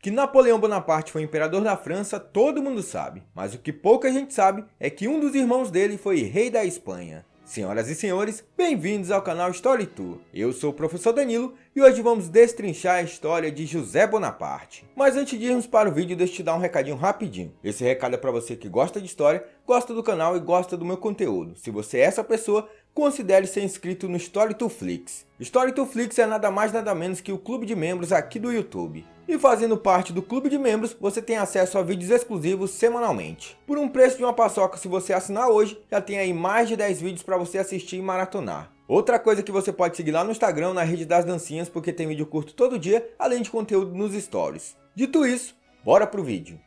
Que Napoleão Bonaparte foi imperador da França, todo mundo sabe, mas o que pouca gente sabe é que um dos irmãos dele foi rei da Espanha. Senhoras e senhores, bem-vindos ao canal Story Tour. Eu sou o professor Danilo e hoje vamos destrinchar a história de José Bonaparte. Mas antes de irmos para o vídeo, deixa eu te dar um recadinho rapidinho. Esse recado é para você que gosta de história, gosta do canal e gosta do meu conteúdo. Se você é essa pessoa, considere ser inscrito no Story2Flix. Story2Flix é nada mais nada menos que o clube de membros aqui do YouTube. E fazendo parte do clube de membros, você tem acesso a vídeos exclusivos semanalmente. Por um preço de uma paçoca, se você assinar hoje, já tem aí mais de 10 vídeos para você assistir e maratonar. Outra coisa que você pode seguir lá no Instagram, na rede das dancinhas, porque tem vídeo curto todo dia, além de conteúdo nos stories. Dito isso, bora pro vídeo.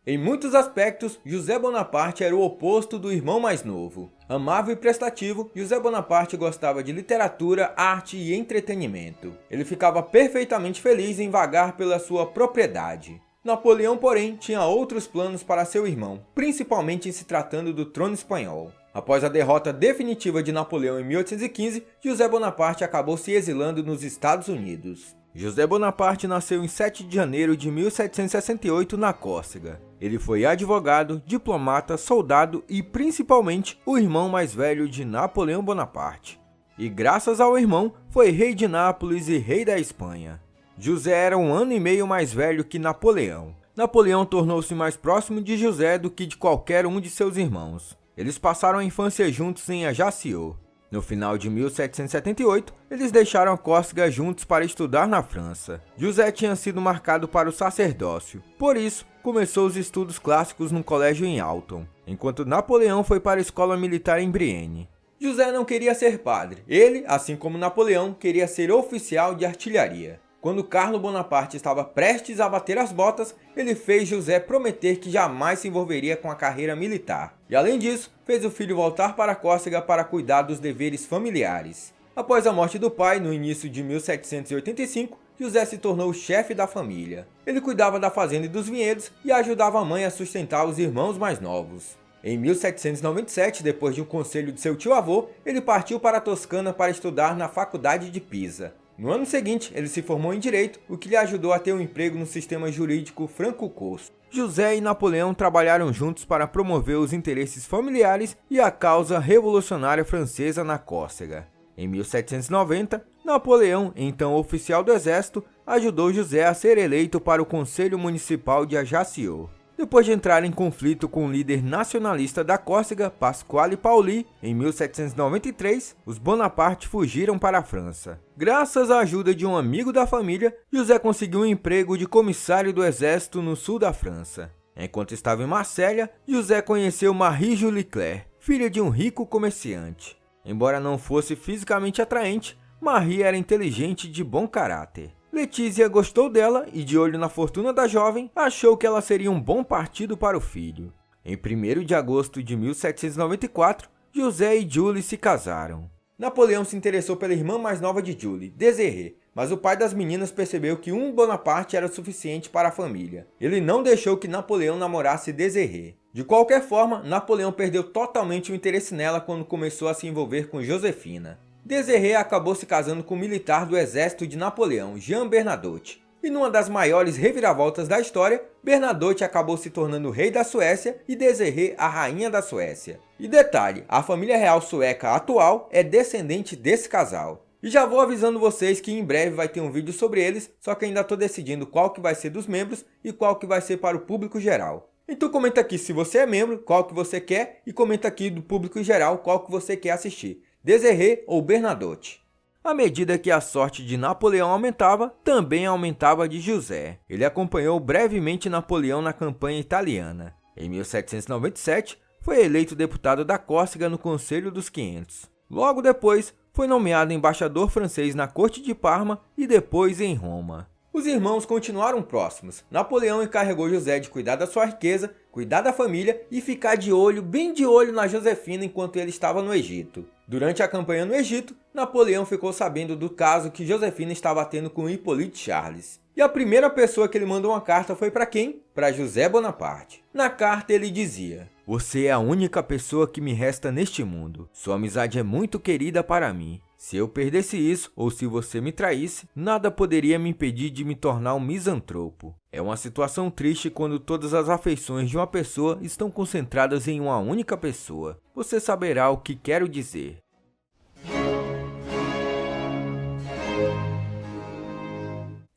Em muitos aspectos, José Bonaparte era o oposto do irmão mais novo. Amável e prestativo, José Bonaparte gostava de literatura, arte e entretenimento. Ele ficava perfeitamente feliz em vagar pela sua propriedade. Napoleão, porém, tinha outros planos para seu irmão, principalmente em se tratando do trono espanhol. Após a derrota definitiva de Napoleão em 1815, José Bonaparte acabou se exilando nos Estados Unidos. José Bonaparte nasceu em 7 de janeiro de 1768 na Córcega. Ele foi advogado, diplomata, soldado e principalmente o irmão mais velho de Napoleão Bonaparte. E graças ao irmão, foi rei de Nápoles e rei da Espanha. José era 1 ano e meio mais velho que Napoleão. Napoleão tornou-se mais próximo de José do que de qualquer um de seus irmãos. Eles passaram a infância juntos em Ajaccio. No final de 1778, eles deixaram a Córcega juntos para estudar na França. José tinha sido marcado para o sacerdócio, por isso, começou os estudos clássicos num colégio em Alton, enquanto Napoleão foi para a escola militar em Brienne. José não queria ser padre, ele, assim como Napoleão, queria ser oficial de artilharia. Quando Carlo Bonaparte estava prestes a bater as botas, ele fez José prometer que jamais se envolveria com a carreira militar. E além disso, fez o filho voltar para Córcega para cuidar dos deveres familiares. Após a morte do pai, no início de 1785, José se tornou o chefe da família. Ele cuidava da fazenda e dos vinhedos e ajudava a mãe a sustentar os irmãos mais novos. Em 1797, depois de um conselho de seu tio-avô, ele partiu para a Toscana para estudar na Faculdade de Pisa. No ano seguinte, ele se formou em Direito, o que lhe ajudou a ter um emprego no sistema jurídico franco-corso. José e Napoleão trabalharam juntos para promover os interesses familiares e a causa revolucionária francesa na Córcega. Em 1790, Napoleão, então oficial do exército, ajudou José a ser eleito para o Conselho Municipal de Ajaccio. Depois de entrar em conflito com o líder nacionalista da Córcega, Pasquale Pauli, em 1793, os Bonaparte fugiram para a França. Graças à ajuda de um amigo da família, José conseguiu um emprego de comissário do exército no sul da França. Enquanto estava em Marselha, José conheceu Marie-Julie Claire, filha de um rico comerciante. Embora não fosse fisicamente atraente, Marie era inteligente e de bom caráter. Letícia gostou dela e, de olho na fortuna da jovem, achou que ela seria um bom partido para o filho. Em 1º de agosto de 1794, José e Julie se casaram. Napoleão se interessou pela irmã mais nova de Julie, Désirée, mas o pai das meninas percebeu que um Bonaparte era suficiente para a família. Ele não deixou que Napoleão namorasse Désirée. De qualquer forma, Napoleão perdeu totalmente o interesse nela quando começou a se envolver com Josefina. Désirée acabou se casando com o militar do exército de Napoleão, Jean Bernadotte. E numa das maiores reviravoltas da história, Bernadotte acabou se tornando rei da Suécia e Désirée a rainha da Suécia. E detalhe, a família real sueca atual é descendente desse casal. E já vou avisando vocês que em breve vai ter um vídeo sobre eles, só que ainda estou decidindo qual que vai ser dos membros e qual que vai ser para o público geral. Então comenta aqui se você é membro, qual que você quer, e comenta aqui do público em geral qual que você quer assistir. Désirée ou Bernadotte. À medida que a sorte de Napoleão aumentava, também aumentava a de José. Ele acompanhou brevemente Napoleão na campanha italiana. Em 1797, foi eleito deputado da Córcega no Conselho dos 500. Logo depois, foi nomeado embaixador francês na corte de Parma e depois em Roma. Os irmãos continuaram próximos. Napoleão encarregou José de cuidar da sua riqueza, cuidar da família e ficar de olho, bem de olho na Josefina enquanto ele estava no Egito. Durante a campanha no Egito, Napoleão ficou sabendo do caso que Josefina estava tendo com Hippolyte Charles. E a primeira pessoa que ele mandou uma carta foi para quem? Para José Bonaparte. Na carta ele dizia: "Você é a única pessoa que me resta neste mundo. Sua amizade é muito querida para mim. Se eu perdesse isso, ou se você me traísse, nada poderia me impedir de me tornar um misantropo. É uma situação triste quando todas as afeições de uma pessoa estão concentradas em uma única pessoa. Você saberá o que quero dizer.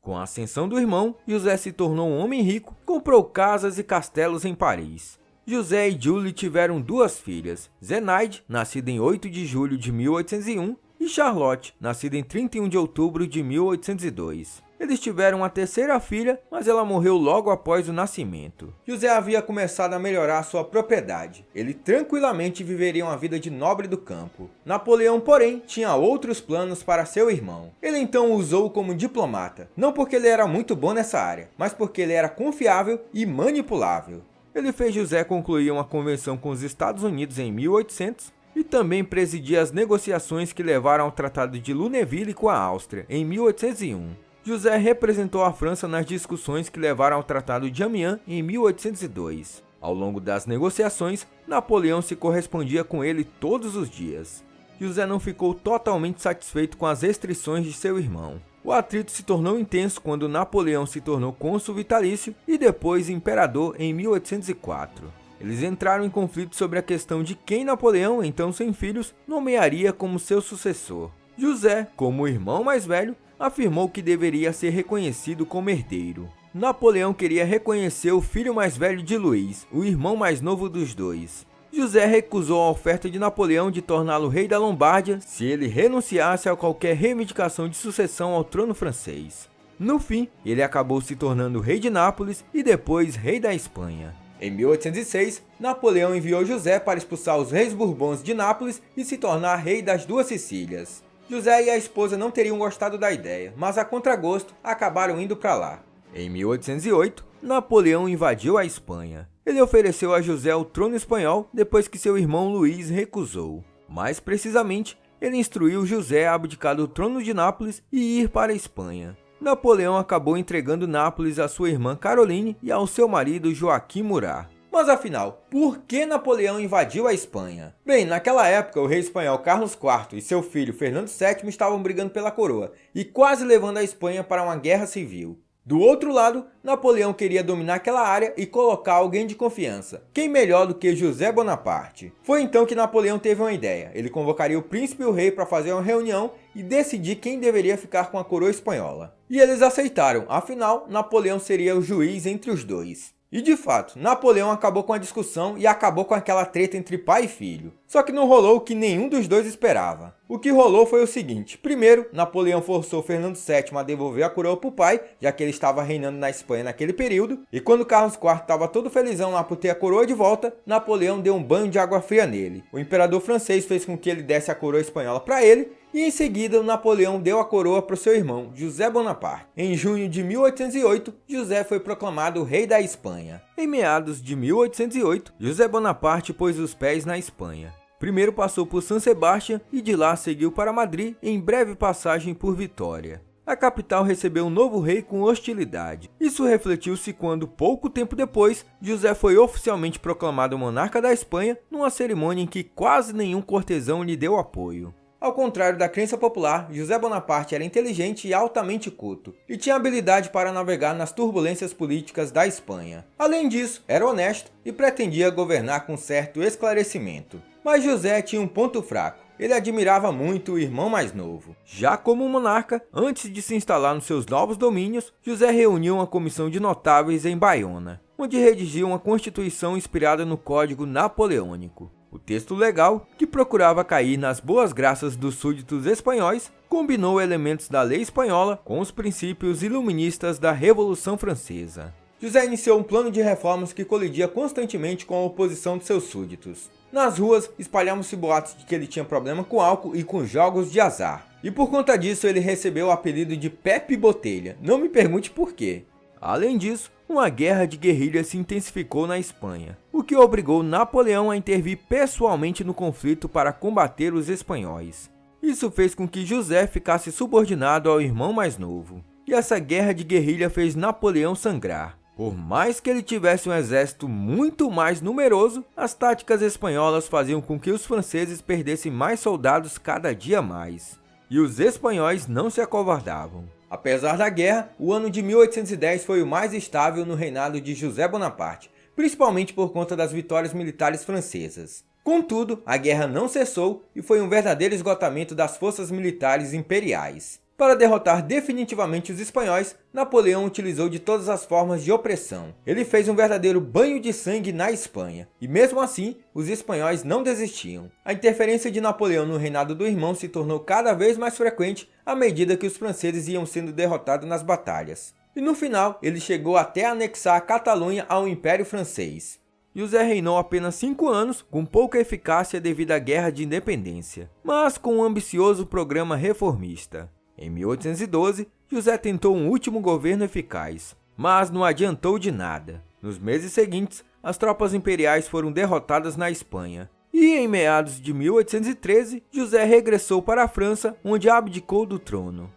Com a ascensão do irmão, José se tornou um homem rico, comprou casas e castelos em Paris. José e Julie tiveram duas filhas, Zenaide, nascida em 8 de julho de 1801, e Charlotte, nascida em 31 de outubro de 1802. Eles tiveram uma terceira filha, mas ela morreu logo após o nascimento. José havia começado a melhorar sua propriedade. Ele tranquilamente viveria uma vida de nobre do campo. Napoleão, porém, tinha outros planos para seu irmão. Ele então o usou como diplomata, não porque ele era muito bom nessa área, mas porque ele era confiável e manipulável. Ele fez José concluir uma convenção com os Estados Unidos em 1800 e também presidir as negociações que levaram ao Tratado de Lunéville com a Áustria em 1801. José representou a França nas discussões que levaram ao Tratado de Amiens em 1802. Ao longo das negociações, Napoleão se correspondia com ele todos os dias. José não ficou totalmente satisfeito com as restrições de seu irmão. O atrito se tornou intenso quando Napoleão se tornou cônsul vitalício e depois imperador em 1804. Eles entraram em conflito sobre a questão de quem Napoleão, então sem filhos, nomearia como seu sucessor. José, como o irmão mais velho, afirmou que deveria ser reconhecido como herdeiro. Napoleão queria reconhecer o filho mais velho de Luís, o irmão mais novo dos dois. José recusou a oferta de Napoleão de torná-lo rei da Lombardia se ele renunciasse a qualquer reivindicação de sucessão ao trono francês. No fim, ele acabou se tornando rei de Nápoles e depois rei da Espanha. Em 1806, Napoleão enviou José para expulsar os reis Bourbons de Nápoles e se tornar rei das duas Sicílias. José e a esposa não teriam gostado da ideia, mas a contragosto acabaram indo para lá. Em 1808, Napoleão invadiu a Espanha. Ele ofereceu a José o trono espanhol depois que seu irmão Luís recusou. Mais precisamente, ele instruiu José a abdicar do trono de Nápoles e ir para a Espanha. Napoleão acabou entregando Nápoles à sua irmã Caroline e ao seu marido Joaquim Murat. Mas afinal, por que Napoleão invadiu a Espanha? Bem, naquela época o rei espanhol Carlos IV e seu filho Fernando VII estavam brigando pela coroa e quase levando a Espanha para uma guerra civil. Do outro lado, Napoleão queria dominar aquela área e colocar alguém de confiança. Quem melhor do que José Bonaparte? Foi então que Napoleão teve uma ideia. Ele convocaria o príncipe e o rei para fazer uma reunião e decidir quem deveria ficar com a coroa espanhola. E eles aceitaram, afinal, Napoleão seria o juiz entre os dois. E de fato, Napoleão acabou com a discussão e acabou com aquela treta entre pai e filho. Só que não rolou o que nenhum dos dois esperava. O que rolou foi o seguinte: primeiro, Napoleão forçou Fernando VII a devolver a coroa para o pai, já que ele estava reinando na Espanha naquele período, e quando Carlos IV estava todo felizão lá por ter a coroa de volta, Napoleão deu um banho de água fria nele. O imperador francês fez com que ele desse a coroa espanhola para ele, e em seguida Napoleão deu a coroa para o seu irmão, José Bonaparte. Em junho de 1808, José foi proclamado rei da Espanha. Em meados de 1808, José Bonaparte pôs os pés na Espanha. Primeiro passou por San Sebastián e de lá seguiu para Madrid, em breve passagem por Vitória. A capital recebeu um novo rei com hostilidade. Isso refletiu-se quando, pouco tempo depois, José foi oficialmente proclamado monarca da Espanha numa cerimônia em que quase nenhum cortesão lhe deu apoio. Ao contrário da crença popular, José Bonaparte era inteligente e altamente culto, e tinha habilidade para navegar nas turbulências políticas da Espanha. Além disso, era honesto e pretendia governar com certo esclarecimento. Mas José tinha um ponto fraco. Ele admirava muito o irmão mais novo. Já como monarca, antes de se instalar nos seus novos domínios, José reuniu uma comissão de notáveis em Baiona, onde redigiu uma constituição inspirada no Código Napoleônico. O texto legal, que procurava cair nas boas graças dos súditos espanhóis, combinou elementos da lei espanhola com os princípios iluministas da Revolução Francesa. José iniciou um plano de reformas que colidia constantemente com a oposição de seus súditos. Nas ruas, espalhavam-se boatos de que ele tinha problema com álcool e com jogos de azar. E por conta disso ele recebeu o apelido de Pepe Botelha, não me pergunte por quê. Além disso, uma guerra de guerrilha se intensificou na Espanha, o que obrigou Napoleão a intervir pessoalmente no conflito para combater os espanhóis. Isso fez com que José ficasse subordinado ao irmão mais novo. E essa guerra de guerrilha fez Napoleão sangrar. Por mais que ele tivesse um exército muito mais numeroso, as táticas espanholas faziam com que os franceses perdessem mais soldados cada dia mais. e os espanhóis não se acovardavam. Apesar da guerra, o ano de 1810 foi o mais estável no reinado de José Bonaparte, principalmente por conta das vitórias militares francesas. Contudo, a guerra não cessou e foi um verdadeiro esgotamento das forças militares imperiais. Para derrotar definitivamente os espanhóis, Napoleão utilizou de todas as formas de opressão. Ele fez um verdadeiro banho de sangue na Espanha, e mesmo assim, os espanhóis não desistiam. A interferência de Napoleão no reinado do irmão se tornou cada vez mais frequente à medida que os franceses iam sendo derrotados nas batalhas. E no final, ele chegou até a anexar a Catalunha ao Império Francês. José reinou apenas 5 anos, com pouca eficácia devido à Guerra de Independência, mas com um ambicioso programa reformista. Em 1812, José tentou um último governo eficaz, mas não adiantou de nada. Nos meses seguintes, as tropas imperiais foram derrotadas na Espanha. E em meados de 1813, José regressou para a França, onde abdicou do trono.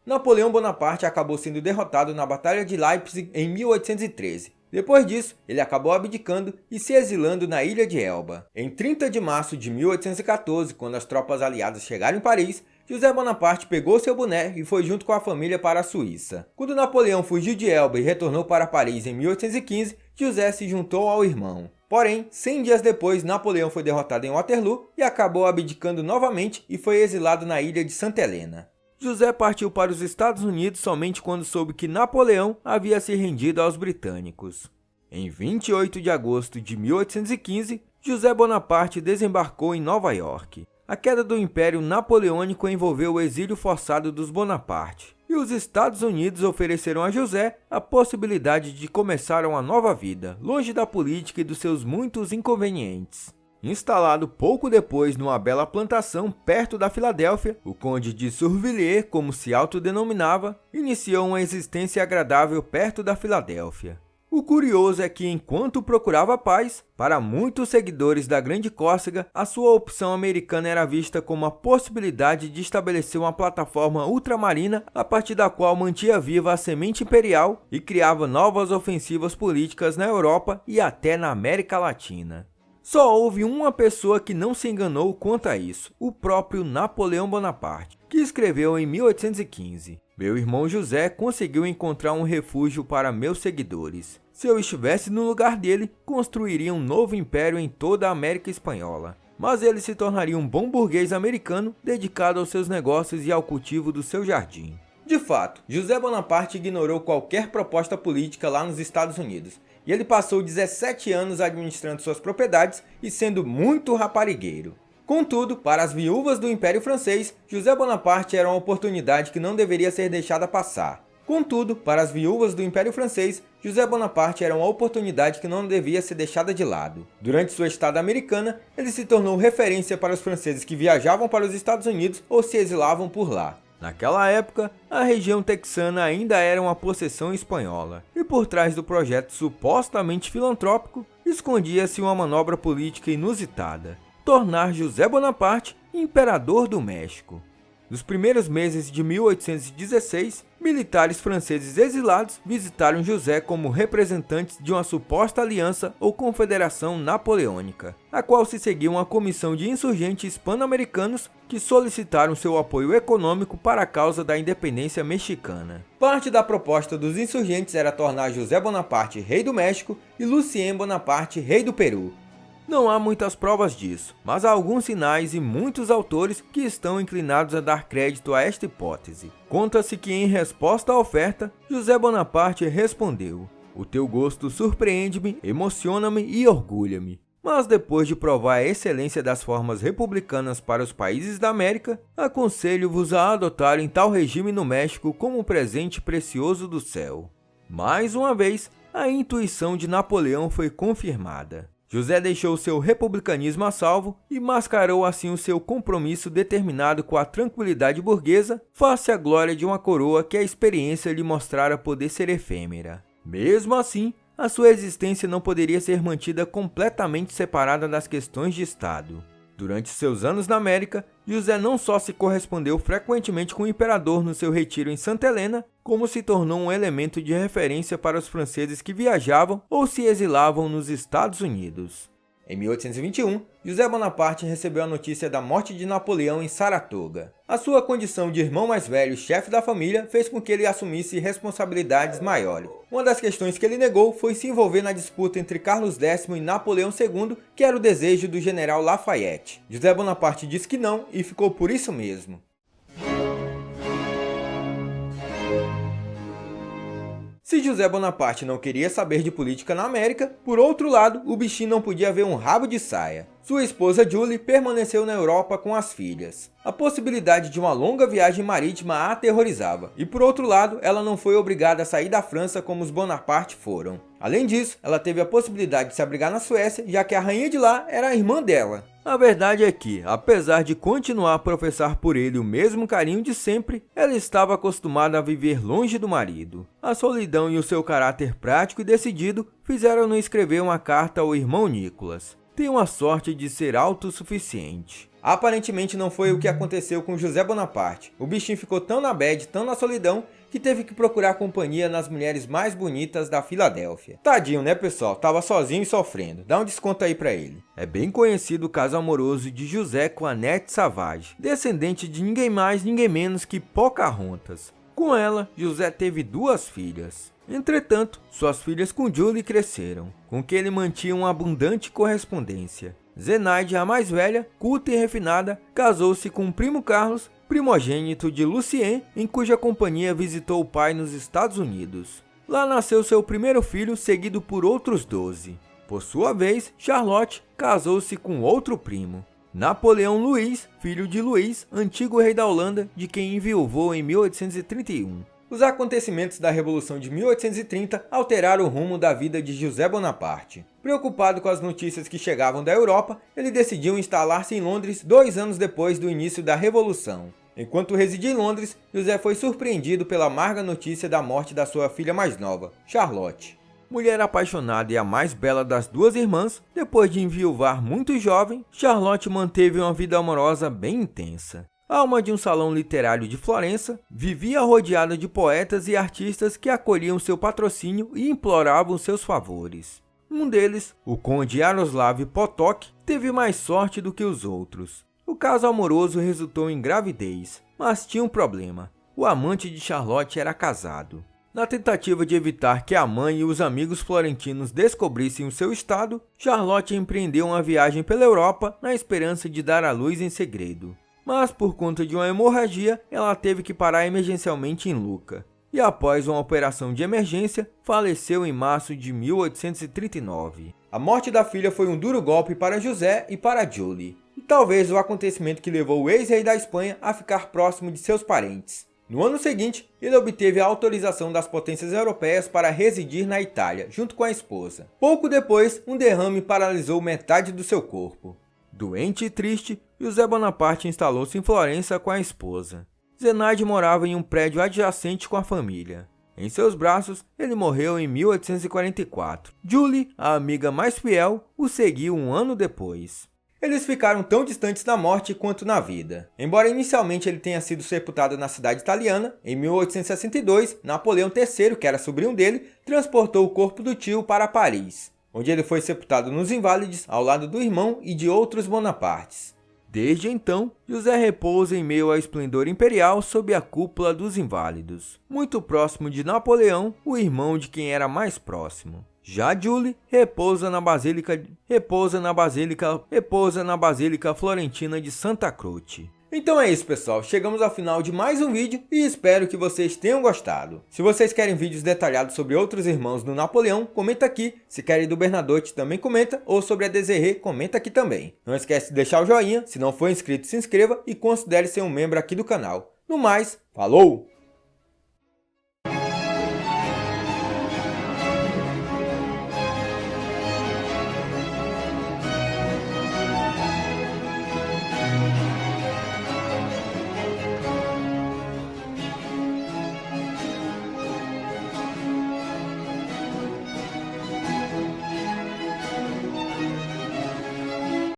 Napoleão Bonaparte acabou sendo derrotado na Batalha de Leipzig em 1813. Depois disso, ele acabou abdicando e se exilando na ilha de Elba. Em 30 de março de 1814, quando as tropas aliadas chegaram em Paris, José Bonaparte pegou seu boné e foi junto com a família para a Suíça. Quando Napoleão fugiu de Elba e retornou para Paris em 1815, José se juntou ao irmão. Porém, 100 dias depois, Napoleão foi derrotado em Waterloo e acabou abdicando novamente e foi exilado na ilha de Santa Helena. José partiu para os Estados Unidos somente quando soube que Napoleão havia se rendido aos britânicos. Em 28 de agosto de 1815, José Bonaparte desembarcou em Nova York. A queda do Império Napoleônico envolveu o exílio forçado dos Bonaparte, e os Estados Unidos ofereceram a José a possibilidade de começar uma nova vida, longe da política e dos seus muitos inconvenientes. Instalado pouco depois numa bela plantação perto da Filadélfia, o Conde de Survilliers, como se autodenominava, iniciou uma existência agradável perto da Filadélfia. O curioso é que, enquanto procurava paz, para muitos seguidores da Grande Córcega, a sua opção americana era vista como a possibilidade de estabelecer uma plataforma ultramarina a partir da qual mantinha viva a semente imperial e criava novas ofensivas políticas na Europa e até na América Latina. Só houve uma pessoa que não se enganou quanto a isso, o próprio Napoleão Bonaparte, que escreveu em 1815: "Meu irmão José conseguiu encontrar um refúgio para meus seguidores. Se eu estivesse no lugar dele, construiria um novo império em toda a América Espanhola. Mas ele se tornaria um bom burguês americano dedicado aos seus negócios e ao cultivo do seu jardim." De fato, José Bonaparte ignorou qualquer proposta política lá nos Estados Unidos, e ele passou 17 anos administrando suas propriedades e sendo muito raparigueiro. Contudo, para as viúvas do Império Francês, José Bonaparte era uma oportunidade que não deveria ser deixada passar. Durante sua estada americana, ele se tornou referência para os franceses que viajavam para os Estados Unidos ou se exilavam por lá. Naquela época, a região texana ainda era uma possessão espanhola, e por trás do projeto supostamente filantrópico, escondia-se uma manobra política inusitada: tornar José Bonaparte imperador do México. Nos primeiros meses de 1816, militares franceses exilados visitaram José como representantes de uma suposta aliança ou confederação napoleônica, a qual se seguia uma comissão de insurgentes hispano-americanos que solicitaram seu apoio econômico para a causa da independência mexicana. Parte da proposta dos insurgentes era tornar José Bonaparte rei do México e Lucien Bonaparte rei do Peru. Não há muitas provas disso, mas há alguns sinais e muitos autores que estão inclinados a dar crédito a esta hipótese. Conta-se que, em resposta à oferta, José Bonaparte respondeu: "O teu gosto surpreende-me, emociona-me e orgulha-me. Mas depois de provar a excelência das formas republicanas para os países da América, aconselho-vos a adotarem tal regime no México como um presente precioso do céu." Mais uma vez, a intuição de Napoleão foi confirmada. José deixou seu republicanismo a salvo e mascarou assim o seu compromisso determinado com a tranquilidade burguesa face à glória de uma coroa que a experiência lhe mostrara poder ser efêmera. Mesmo assim, a sua existência não poderia ser mantida completamente separada das questões de Estado. Durante seus anos na América, José não só se correspondeu frequentemente com o imperador no seu retiro em Santa Helena, como se tornou um elemento de referência para os franceses que viajavam ou se exilavam nos Estados Unidos. Em 1821, José Bonaparte recebeu a notícia da morte de Napoleão em Saratoga. A sua condição de irmão mais velho e chefe da família fez com que ele assumisse responsabilidades maiores. Uma das questões que ele negou foi se envolver na disputa entre Carlos X e Napoleão II, que era o desejo do general Lafayette. José Bonaparte disse que não e ficou por isso mesmo. Se José Bonaparte não queria saber de política na América, por outro lado, o bichinho não podia ver um rabo de saia. Sua esposa Julie permaneceu na Europa com as filhas. A possibilidade de uma longa viagem marítima a aterrorizava, e por outro lado, ela não foi obrigada a sair da França como os Bonaparte foram. Além disso, ela teve a possibilidade de se abrigar na Suécia, já que a rainha de lá era a irmã dela. A verdade é que, apesar de continuar a professar por ele o mesmo carinho de sempre, ela estava acostumada a viver longe do marido. A solidão e o seu caráter prático e decidido fizeram-no escrever uma carta ao irmão Nicolas. Tenho a sorte de ser autossuficiente. Aparentemente não foi o que aconteceu com José Bonaparte. O bichinho ficou tão na bad, tão na solidão, que teve que procurar companhia nas mulheres mais bonitas da Filadélfia. Tadinho, né, pessoal? Tava sozinho e sofrendo. Dá um desconto aí pra ele. É bem conhecido o caso amoroso de José com Annette Savage, descendente de ninguém mais, ninguém menos que Pocahontas. Com ela, José teve 2 filhas. Entretanto, suas filhas com Julie cresceram, com que ele mantinha uma abundante correspondência. Zenaide, a mais velha, culta e refinada, casou-se com o primo Carlos, primogênito de Lucien, em cuja companhia visitou o pai nos Estados Unidos. Lá nasceu seu primeiro filho, seguido por outros 12. Por sua vez, Charlotte casou-se com outro primo, Napoleão Luís, filho de Luís, antigo rei da Holanda, de quem enviuvou em 1831. Os acontecimentos da Revolução de 1830 alteraram o rumo da vida de José Bonaparte. Preocupado com as notícias que chegavam da Europa, ele decidiu instalar-se em Londres 2 anos depois do início da Revolução. Enquanto residia em Londres, José foi surpreendido pela amarga notícia da morte da sua filha mais nova, Charlotte. Mulher apaixonada e a mais bela das 2 irmãs, depois de enviuvar muito jovem, Charlotte manteve uma vida amorosa bem intensa. Alma de um salão literário de Florença, vivia rodeada de poetas e artistas que acolhiam seu patrocínio e imploravam seus favores. Um deles, o conde Jaroslav Potok, teve mais sorte do que os outros. O caso amoroso resultou em gravidez, mas tinha um problema. O amante de Charlotte era casado. Na tentativa de evitar que a mãe e os amigos florentinos descobrissem o seu estado, Charlotte empreendeu uma viagem pela Europa na esperança de dar à luz em segredo. Mas por conta de uma hemorragia, ela teve que parar emergencialmente em Lucca. E após uma operação de emergência, faleceu em março de 1839. A morte da filha foi um duro golpe para José e para Julie. E talvez o acontecimento que levou o ex-rei da Espanha a ficar próximo de seus parentes. No ano seguinte, ele obteve a autorização das potências europeias para residir na Itália, junto com a esposa. Pouco depois, um derrame paralisou metade do seu corpo. Doente e triste, José Bonaparte instalou-se em Florença com a esposa. Zenaide morava em um prédio adjacente com a família. Em seus braços, ele morreu em 1844. Julie, a amiga mais fiel, o seguiu um ano depois. Eles ficaram tão distantes da morte quanto na vida. Embora inicialmente ele tenha sido sepultado na cidade italiana, em 1862, Napoleão III, que era sobrinho dele, transportou o corpo do tio para Paris, onde ele foi sepultado nos Inválides, ao lado do irmão e de outros Bonapartes. Desde então, José repousa em meio ao esplendor imperial sob a cúpula dos Inválidos, muito próximo de Napoleão, o irmão de quem era mais próximo. Já Julie repousa na Basílica Florentina de Santa Croce. Então é isso, pessoal, chegamos ao final de mais um vídeo e espero que vocês tenham gostado. Se vocês querem vídeos detalhados sobre outros irmãos do Napoleão, comenta aqui. Se querem do Bernadotte, também comenta, ou sobre a Desirée, comenta aqui também. Não esquece de deixar o joinha, se não for inscrito, se inscreva e considere ser um membro aqui do canal. No mais, falou!